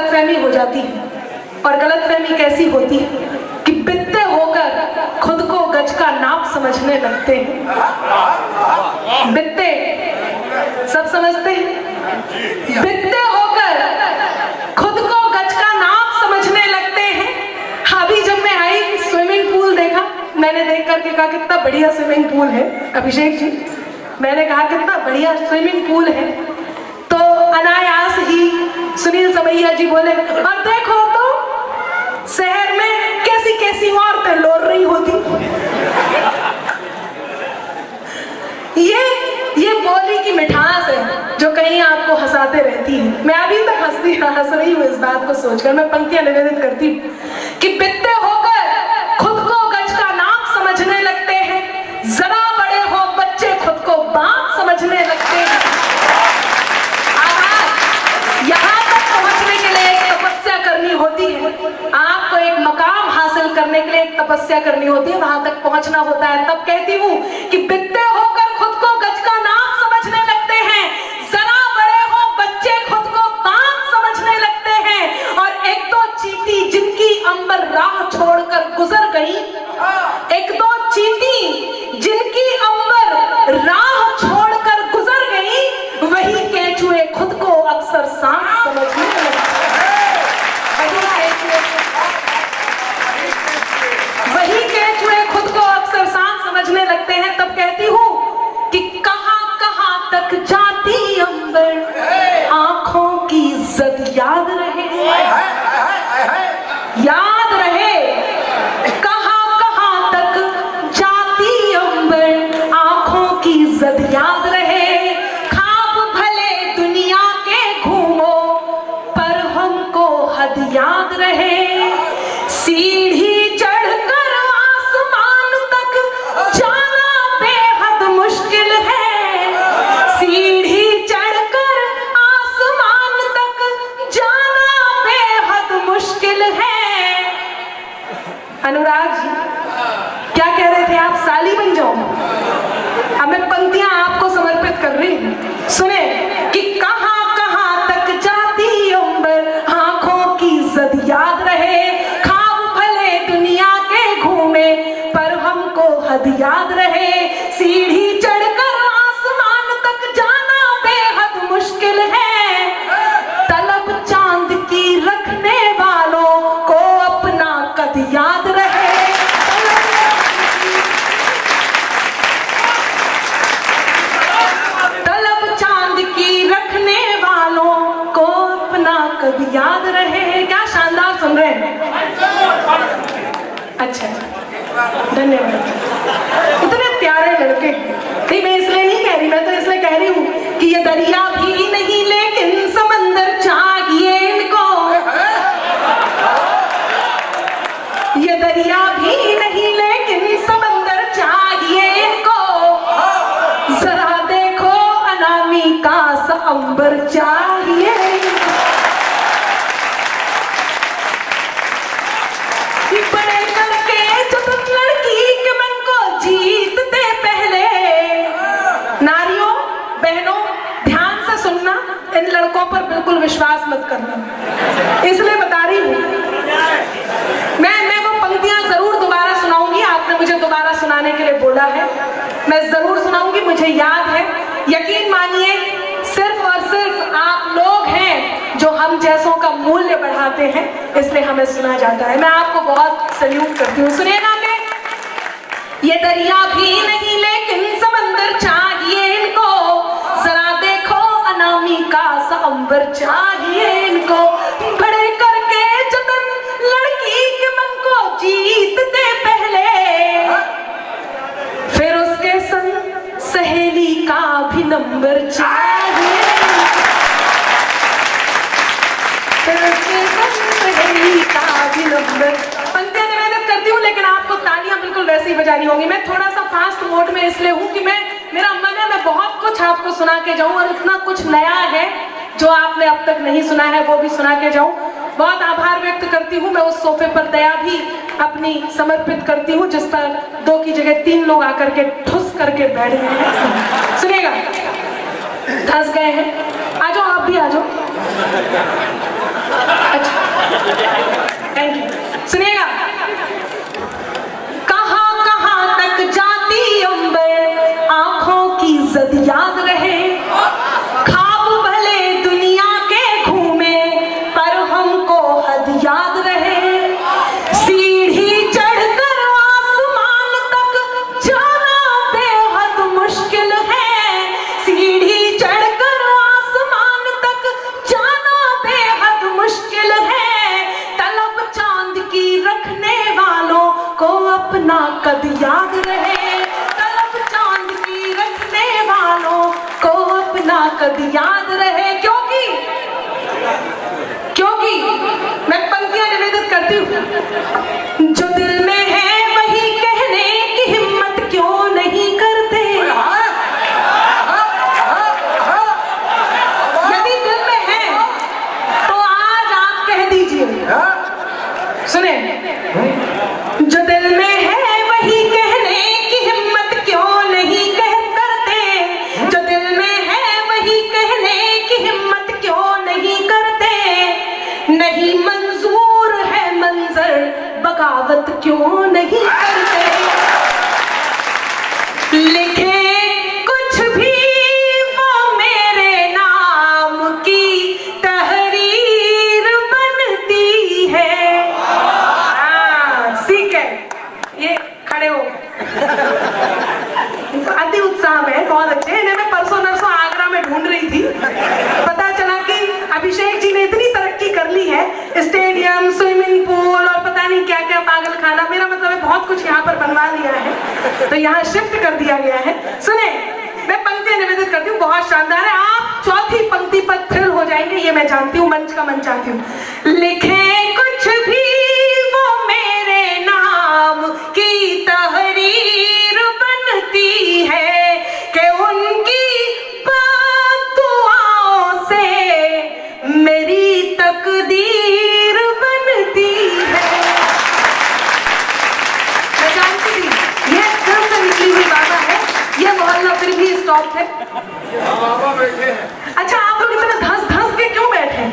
गलतफहमी हो जाती है। और गलतफहमी कैसी होती है कि बित्ते होकर खुद को गज का नाप समझने लगते हैं। बित्ते सब समझते हैं। बित्ते होकर खुद को गज का नाप समझने लगते हैं। अभी जब मैं आई स्विमिंग पूल देखा, मैंने देख करके कहा कितना बढ़िया स्विमिंग पूल है अभिषेक जी। मैंने कहा कितना बढ़िया स्विमिंग पूल है, तो अनायास ही सुनील समैया जी बोले और देखो तो शहर में कैसी कैसी औरतें लोर रही होती। ये बोली की मिठास है जो कहीं आपको हंसाते रहती है। मैं अभी तक हंस रही हूँ इस बात को सोचकर। मैं पंक्तियां निवेदित करती हूँ कि बित्ते होकर खुद को गज का नाप समझने लगते हैं, जरा बड़े हो बच्चे खुद को बाप समझने लगते हैं। यहाँ तक पहुंचने के लिए एक तपस्या करनी होती है। आपको एक मकाम हासिल करने के लिए एक तपस्या करनी होती है, वहां तक पहुंचना होता है। तब कहती हूँ कि बित्ते होकर खुद को गज का नाप समझने लगते हैं, जरा बड़े हो बच्चे खुद को बाप समझने लगते हैं। और एक दो चींटी जिनकी अंबर राह छोड़कर गुजर गई, एक दो चींटी जिनकी अंबर राह छोड़कर गुजर गई, वही केचुए खुद को अक्सर सांप समझने लगते हैं। वही केचुए खुद को अक्सर सांप समझने लगते हैं। तब कहती हूँ कि कहां कहां तक जाती अंबर, आंखों की इज्जत याद रहे, याद रहे। कहां कहां तक जाती अंबर, आंखों की इज्जत याद रहे। खाब भले दुनिया के घूमो पर हमको हद याद रहे। सीढ़ी चढ़कर आसमान तक जाना बेहद मुश्किल है, सीढ़ी चढ़कर आसमान तक जाना बेहद मुश्किल है। अनुराग जी क्या कह रहे थे आप? साली बन जाओ। अब मैं पंक्तियां आपको समर्पित कर रही हूं, सुने कि कहां कहां तक जाती अंबर, आंखों की इज्जत याद रहे। खाब भले दुनिया के घूमे पर हमको हद याद रहे। सीढ़ी चढ़कर आसमान तक जाना बेहद मुश्किल है। तलब चांद की रखने वालों को अपना कद याद रहे। तलब चांद की रखने वालों को अपना कद याद रहे। क्या शानदार सुन रहे हैं? अच्छा, धन्यवाद। इतने प्यारे लड़के। नहीं, मैं इसलिए नहीं कह रही, मैं तो इसलिए कह रही हूँ कि ये दरिया भी नहीं लेकिन समंदर चाहिए इनको। ये दरिया भी नहीं लेकिन समंदर चाहिए इनको। जरा देखो अनामिका सा अंबर चाहिए। बड़े करके जो तुम लड़की के मन को जीतते पहले। नारियों बहनों ध्यान से सुनना, इन लड़कों पर बिल्कुल विश्वास मत करना, इसलिए बता रही हूँ। मैं वो पंक्तियां जरूर दोबारा सुनाऊंगी। आपने मुझे दोबारा सुनाने के लिए बोला है, मैं जरूर सुनाऊंगी, मुझे याद है। यकीन मानिए सिर्फ और सिर्फ आप लोग हैं जो हम जैसों का मूल्य बढ़ाते हैं, इसलिए हमें सुना जाता है। मैं आपको बहुत सल्यूट करती हूँ। सुनिएगा मैं, ये दरिया भी नहीं लेकिन समंदर चाहिए इनको। जरा देखो अनामिका सा अंबर चाहिए इनको। बड़े करके जतन लड़की के मन को जीतते पहले, फिर उसके संग सहेली का भी नंबर चाहिए। पंक्तियां निवेदित करती हूँ, लेकिन आपको तालियां बिल्कुल वैसे ही बजानी होंगी। मैं थोड़ा सा फास्ट मोड में इसलिए हूँ कि मेरा मन है मैं बहुत कुछ आपको सुना के जाऊं, और इतना कुछ नया है जो आपने अब तक नहीं सुना है वो भी सुना के जाऊं। बहुत आभार व्यक्त करती हूँ। मैं उस सोफे पर दया भी अपनी समर्पित करती हूँ जिस पर 2 की जगह 3 लोग आकर के ठुस करके बैठ गए हैं। सुनिएगा, धंस गए हैं। आ जाओ, आप भी आ जाओ। Thank you. सुनिएगा, कहां कहां तक जाती अंबर आंखों की जद याद रहे, खाब भले दुनिया के घूमे पर हमको हद याद रहे, सीढ़ी चढ़कर आसमान तक जाना बेहद मुश्किल है, सीढ़ी चढ़कर आसमान तक जाना बेहद मुश्किल है, तलब चांद की रखने वालों को अपना कद याद रहे, तलब चांद की रखने वालों को अपना कद याद रहे, क्योंकि मैं पंक्तियां निवेदित करती हूँ, जो दिल में है वही कहने की हिम्मत क्यों नहीं करते, यदि दिल में है तो आज आप कह दीजिए। सुने, जो दिल में है वही कहने की हिम्मत क्यों नहीं करते, जो दिल में है वही कहने की हिम्मत क्यों नहीं करते, नहीं मंजूर है मंजर बगावत क्यों नहीं करते, लिखे कुछ भी वो मेरे नाम की तहरीर बनती है। ठीक है, ये खड़े हो अति उत्साह में, बहुत अच्छे। इन्हें मैं परसों नरसों आगरा में ढूंढ रही थी, पता चला कि अभिषेक जी ने इतनी तरक्की कर ली है, स्टेडियम, स्विमिंग पूल और पता नहीं क्या क्या पागल खाना, मेरा मतलब है बहुत कुछ यहाँ पर बनवा लिया है, तो यहाँ शिफ्ट कर दिया गया है। सुने, मैं पंक्तियां निवेदित करती हूँ, बहुत शानदार है, आप चौथी पंक्ति पर थ्रिल हो जाएंगे, ये मैं जानती हूँ, मंच का मंच चाहती हूँ। लिखे कुछ भी वो मेरे नाम की तहरीर बनती है, कि उनकी दुआओं से मेरी तकदीर बनती है। मैं जानती थी ये दिल से निकली हुई बात है, ये मोहल्ला फिर भी स्टॉप है। अच्छा, आप लोग इतना धंस धंस के क्यों बैठे?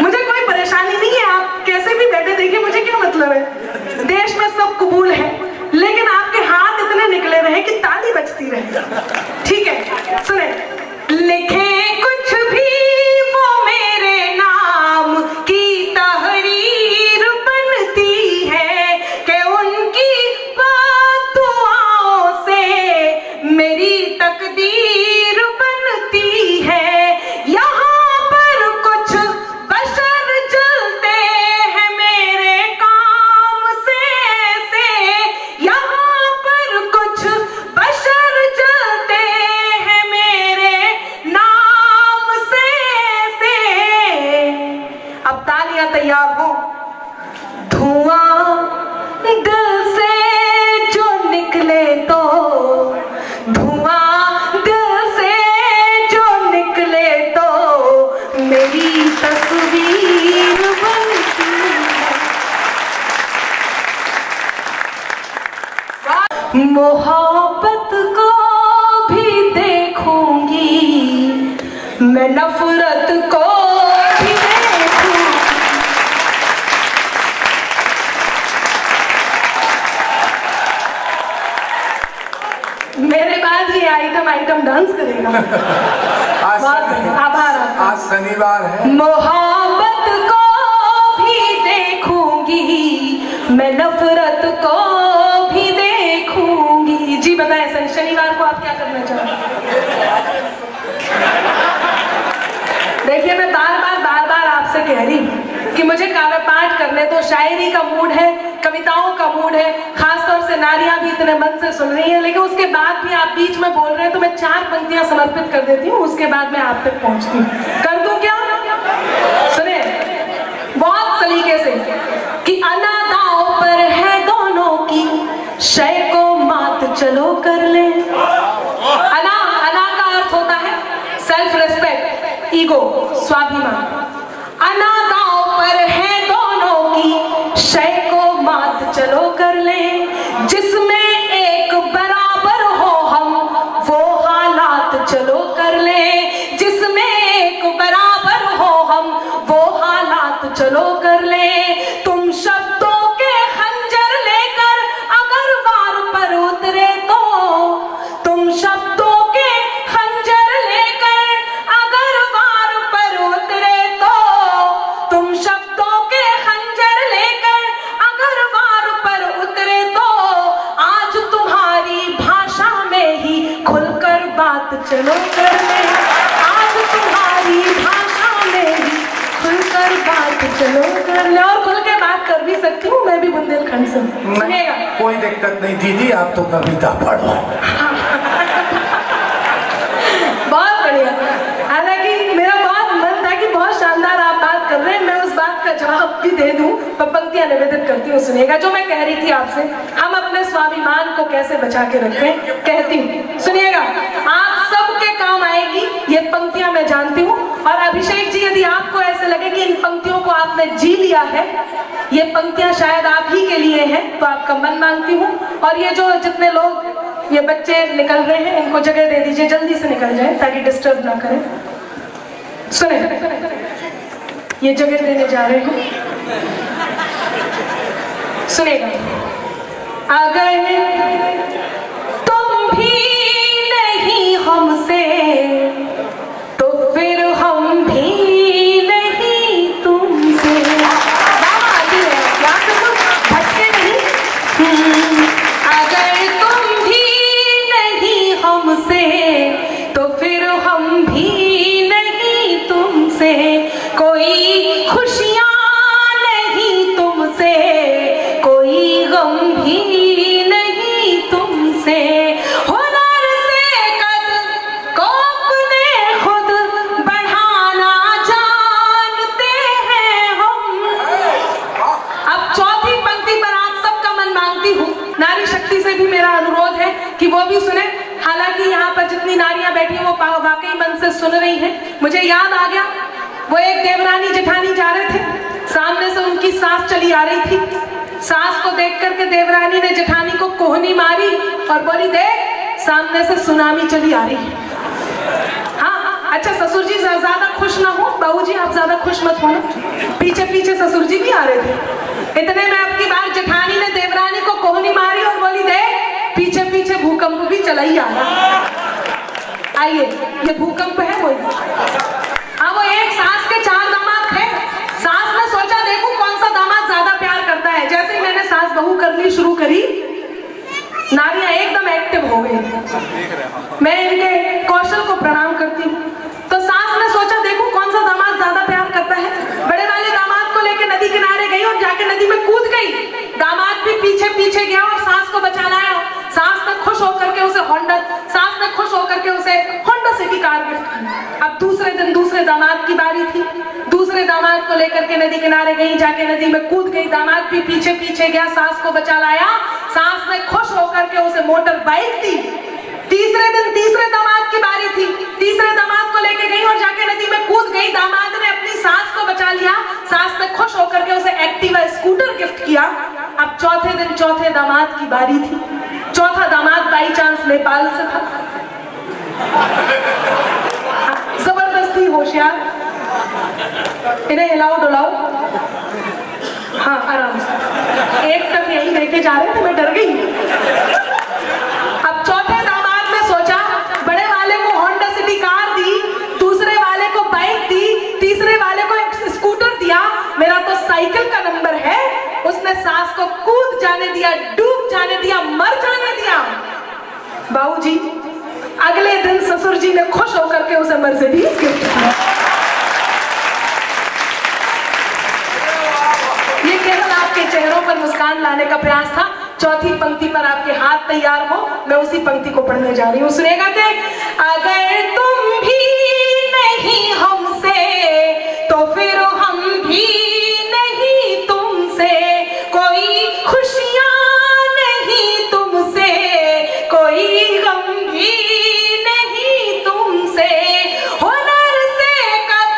मुझे कोई परेशानी नहीं है, आप कैसे भी बैठे, देखिए मुझे क्या मतलब है, देश में सब कबूल है, लेकिन आपके हाथ इतने निकले रहे कि ताली बजती रहे। ठीक है, सुने, लिखे कुछ भी वो मेरे नाम की तहरीर बनती है, कि उनकी दुआओं से मेरी तकदीर बनती है। यहाँ पर कुछ बशर जलते हैं मेरे काम से, यहाँ पर कुछ बशर जलते हैं मेरे नाम से। अब तालियां तैयार हो, धुआं दिल से जो निकले तो, धुआं दिल से जो निकले तो मेरी तस्वीर बनती है। मोहब्बत को भी देखूंगी मैं, नफरत को भी देखूंगी। मेरे बाद ये आइटम डांस करेगा। आभार। आज शनिवार है। मोहब्बत को भी देखूंगी मैं, नफरत को भी देखूंगी। जी बताएं, शनिवार को आप क्या करना चाहते हैं? देखिए, मैं बार बार आपसे कह रही हूँ कि मुझे काव्य पाठ करने दो, शायरी का मूड है, कविताओं का मूड है, खासतौर से नारियां भी इतने मन से सुन रही हैं, लेकिन उसके बाद भी आप बीच में बोल रहे हैं, तो मैं 4 पंक्तियां समर्पित कर देती हूँ, उसके बाद मैं आप तक पहुंचती हूँ। कर दूं क्या? सुने बहुत सलीके से कि अनादाओं पर है दोनों की, शय को मात चलो कर ले। अना का अर्थ होता है सेल्फ रेस्पेक्ट, ईगो, स्वाभिमान। अनादाओं पर है दोनों की, शय को मात चलो कर ले। जिसमें एक बराबर हो हम, वो हालात चलो कर ले। जिसमें एक बराबर हो हम, वो हालात चलो कर ले। तुम शब्दों के खंजर लेकर अगर वार पर उतरे तो, तुम शब्दों के खंजर लेकर अगर वार पर उतरे तो, तुम शब्दों के खंजर लेकर अगर वार पर उतरे तो, आज तुम्हारी भाषा में ही खुलकर बात चलो कर ले। आज तुम्हारी भाषा में ही खुलकर बात चलो कर ले। और खुल के बात कर भी सकती हूँ मैं भी बुंदेलखंड से। सुनिएगा, कोई दिक्कत नहीं दीदी, आप तो कविता पढ़ो। बहुत बढ़िया। हालांकि मेरा बहुत मन था कि बहुत शानदार आप बात कर रहे हैं, मैं उस बात का जवाब भी दे दूं, पर पंक्तियां निवेदित करती हूँ। सुनिएगा, जो मैं कह रही थी आपसे, हम अपने स्वाभिमान को कैसे बचा के रखें, कहती हूँ। सुनिएगा, आप सबके काम आएगी ये पंक्तियां, मैं जानती हूँ। और अभिषेक जी, यदि आपको ऐसे लगे कि इन पंक्तियों को आपने जी लिया है, ये पंक्तियां शायद आप ही के लिए हैं, तो आपका मन मांगती हूँ। और ये जो जितने लोग, ये बच्चे निकल रहे हैं, इनको जगह दे दीजिए, जल्दी से निकल जाए ताकि डिस्टर्ब ना करें। सुने, ये जगह देने जा रहे हैं। सुनेगा, अगर तुम भी नहीं हमसे तो फिर हम भी नहीं तुमसे। भटके नहीं। अगर तुम भी नहीं हमसे तो फिर हम भी नहीं तुमसे, कोई खुशियाँ नहीं तुमसे, कोई गम भी नहीं तुमसे। हुनर से कद को अपने खुद बढ़ाना जानते हैं हम। अब चौथी पंक्ति पर आप सबका मन मांगती हूँ, नारी शक्ति से भी मेरा अनुरोध है कि वो भी सुने। हालांकि यहाँ पर जितनी नारियां बैठी हैं वो वाकई मन से सुन रही हैं। मुझे याद आ गया, वो एक देवरानी जेठानी जा रहे थे, सामने से उनकी सास चली आ रही थी। सास को देख करके देवरानी ने जेठानी को कोहनी मारी और बोली, देख सामने से सुनामी चली आ रही है। हाँ, अच्छा ससुर जी ज्यादा खुश ना हो, बहू जी आप ज्यादा खुश मत होना, पीछे पीछे ससुर जी भी आ रहे थे। इतने में अब की बार जेठानी ने देवरानी को कोहनी मारी और बोली, देख पीछे पीछे भूकंप भी चला ही आ रहा। आइए, ये भूकंप है वही। हाँ, वो एक सास के 4 दामाद थे। सास ने सोचा देखूं कौन सा दामाद ज्यादा प्यार करता है। जैसे ही मैंने सास बहू करनी शुरू करी, नारियां एकदम एक्टिव हो गई। मैं इनके कौशल को प्रणाम करती हूँ। तो सास ने सोचा देखूं कौन सा दामाद ज्यादा प्यार करता है। बड़े वाले दामाद को लेकर नदी किनारे गई और जाके नदी में कूद गई। दामाद भी पीछे पीछे गया और सास को बचा लाया। सास ने खुश होकर के उसे होंडा सिटी कार गिफ्ट की। अब दूसरे दिन दूसरे दामाद की बारी थी। दूसरे दामाद को लेकर के नदी किनारे गई, जाके नदी में कूद गई। दामाद भी पीछे पीछे गया, सास को बचा लाया। सास ने खुश होकर के उसे मोटर बाइक दी। तीसरे दिन तीसरे दामाद की बारी थी। तीसरे दामाद को लेके गई और जाके नदी में कूद गई। दामाद ने अपनी सास को बचा लिया। सास ने खुश होकर के उसे एक्टिवा स्कूटर गिफ्ट किया। अब चौथे दिन चौथे दामाद की बारी थी। चौथा दामाद बाई चांस नेपाल से था। जबरदस्ती होशियार, इन्हें हिलाओ डुलाओ। हाँ, आराम से। एक तक यही लेके जा रहे थे, मैं डर गई। अब चौथे दामाद ने सोचा, बड़े वाले को होंडा सिटी कार दी, दूसरे वाले को बाइक दी, तीसरे वाले को एक स्कूटर दिया, मेरा तो साइकिल का नंबर है। उसने सास को कूद जाने दिया, डूब जाने दिया, मर जाने दिया। बाबूजी अगले दिन ससुर जी ने खुश होकर के उसे मर्सिडीज गिफ्ट किया। ये केवल आपके चेहरों पर मुस्कान लाने का प्रयास था। चौथी पंक्ति पर आपके हाथ तैयार हो, मैं उसी पंक्ति को पढ़ने जा रही हूँ। सुनेगा कि अगर तुम भी नहीं हमसे तो फिर हम भी नहीं तुमसे, कोई खुशियाँ नहीं तुमसे, कोई गम भी नहीं तुमसे। हुनर से कद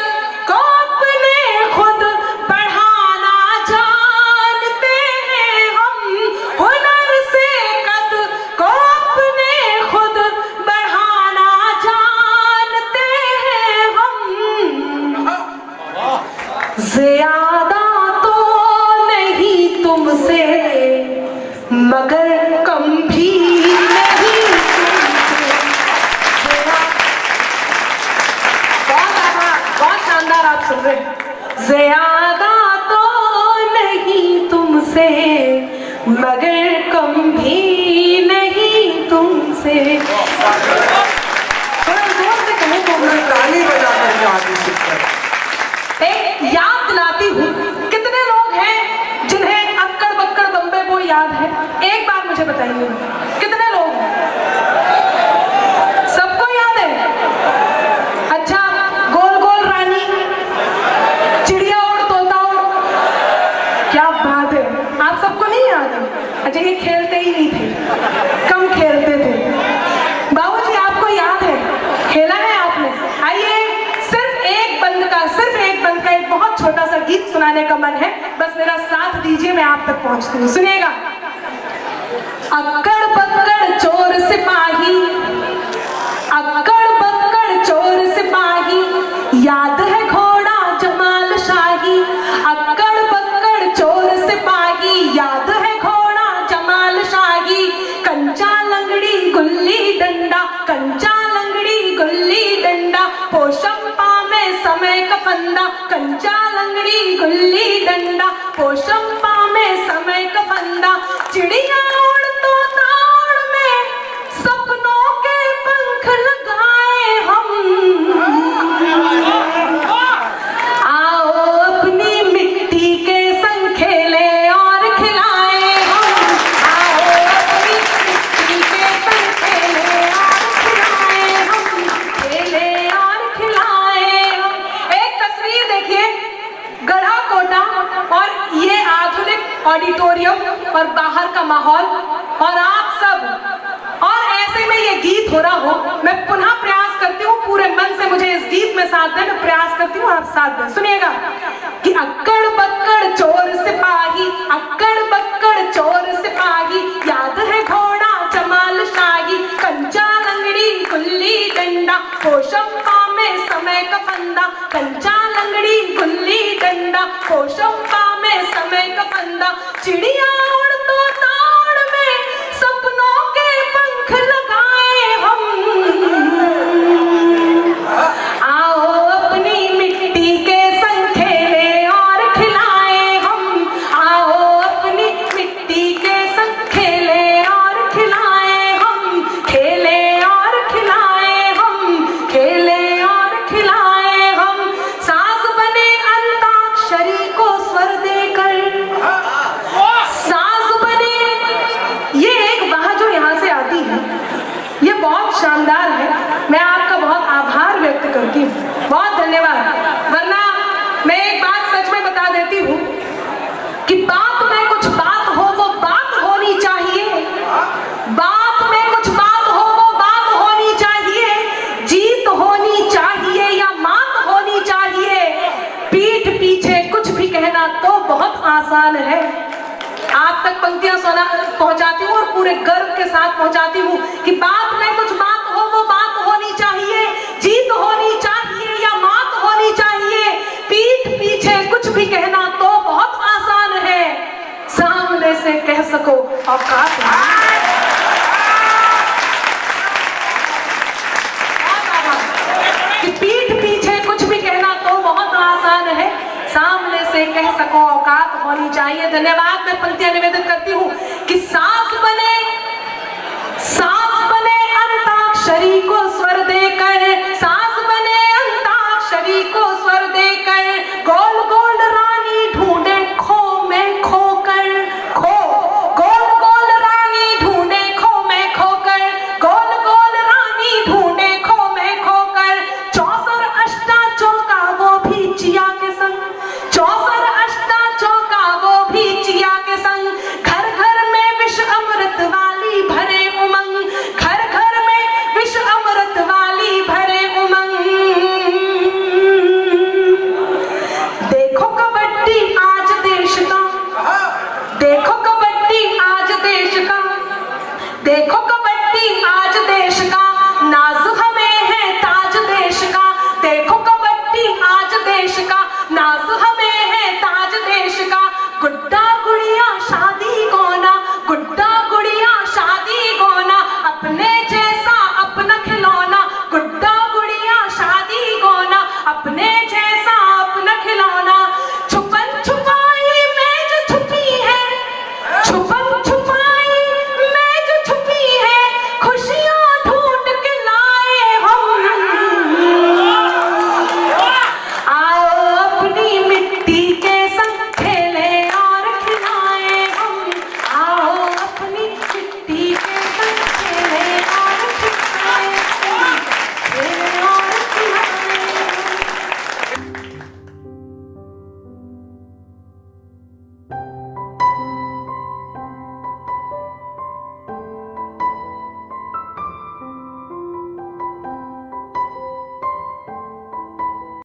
को अपने खुद बढ़ाना जानते हैं हम। हुनर से कद को अपने खुद बढ़ाना जानते ज्यादा तो नहीं तुमसे मगर कम भी नहीं तुमसे। बहुत शानदार आप सुन रहे हैं। ज्यादा तो नहीं तुमसे मगर कम भी नहीं तुमसे। थोड़ा जोर से कहें तो ताली बजा कर आगे शिक्षक याद दिलाती हूँ। कितने लोग हैं जिन्हें अक्कड़ बक्कड़ बम्बे वो याद है? एक बार मुझे बताइए, कितने लोग हैं? सबको याद है? अच्छा, गोल गोल रानी, चिड़िया और तोता और, क्या बात है, आप सबको नहीं याद है? अच्छा, ये खेलते ही नहीं थे, कम खेलते थे। बाबूजी आपको याद है, खेला है आपने? आइए, सिर्फ एक बंद का एक बहुत छोटा सा गीत सुनाने का मन है, बस मेरा साथ दीजिए, मैं आप तक पहुंचती हूँ, सुनिएगा। अक्कड़ बक्कड़ चोर सिपाही, अक्कड़ बक्कड़ चोर सिपाही, याद है घोड़ा जमाल शाही। अक्कड़ बक्कड़ चोर सिपाही, याद है घोड़ा जमाल शाही। कंचा लंगड़ी गुल्ली डंडा, कंचा लंगड़ी गुल्ली डंडा, पोशंपा में समय का फंदा। कंचा लंगड़ी गुल्ली डंडा, पोशंपा में समय का फंदा। चिड़िया उड़ तो ताड़ में सपनों के पंख लगाए हम। आओ अपनी मिट्टी के संग खेले और खिलाए हम। आओ अपनी मिट्टी के संग खेले और खिलाए हम, खेले और खिलाए हम। एक तस्वीर देखिए, गढ़ा कोटा और ये आधुनिक ऑडिटोरियम और बाहर का माहौल और आप सब, और ऐसे में ये गीत हो रहा हो। मैं पुनः प्रयास करती हूँ, पूरे मन से मुझे इस गीत में साथ दें, मैं प्रयास करती हूँ, आप साथ दें। सुनिएगा कि अक्कड़ बक्कड़ चोर सिपाही, अक्कड़ बक्कड़ चोर सिपाही, याद है घोड़ा जमाल शाही। कंचा लंगड़ी गुल्ली डंडा, पोशंपा में समय का फंदा। कंचा लंगड़ी गुल्ली डंडा, पोशंपा में समय का फंदा। चिड़िया उड़ तो ताड़ में सपनों के पंख लगाए हम। आओ अपनी मिट्टी के संग खेले और खिलाए हम। आओ अपनी मिट्टी के संग खेले और खिलाए हम, खेले और खिलाए हम, खेले और खिलाए हम। सास बने अंताक्षरी को स्वर देकर, सास बने, ये एक वाह जो यहाँ से आती है, ये बहुत शानदार है। मैं आपका बहुत आभार व्यक्त करती हूँ, बहुत धन्यवाद। वरना मैं एक बात सच में बता देती हूँ कि बात में कुछ बात हो वो बात होनी चाहिए, बात में कुछ बात हो वो बात होनी चाहिए। जीत होनी चाहिए या मात होनी चाहिए, पीठ पीछे कुछ भी कहना तो बहुत आसान है। आप तक पंक्तियां सुना पहुंचाती हूँ और पूरे गर्व के साथ पहुंचाती हूँ कि बात में कुछ बात हो वो बात होनी चाहिए, जीत होनी चाहिए या मात होनी चाहिए। पीठ पीछे कुछ भी कहना तो बहुत आसान है, सामने से कह सको औकात नहीं। कि पीठ पीछे कुछ भी कहना तो बहुत आसान है, सामने से कह सको औकात होनी चाहिए। धन्यवाद। मैं पंक्तियां निवेदन करती हूँ कि सास बने अंताक्षरी को स्वर देकर, सास बने अंताक्षरी को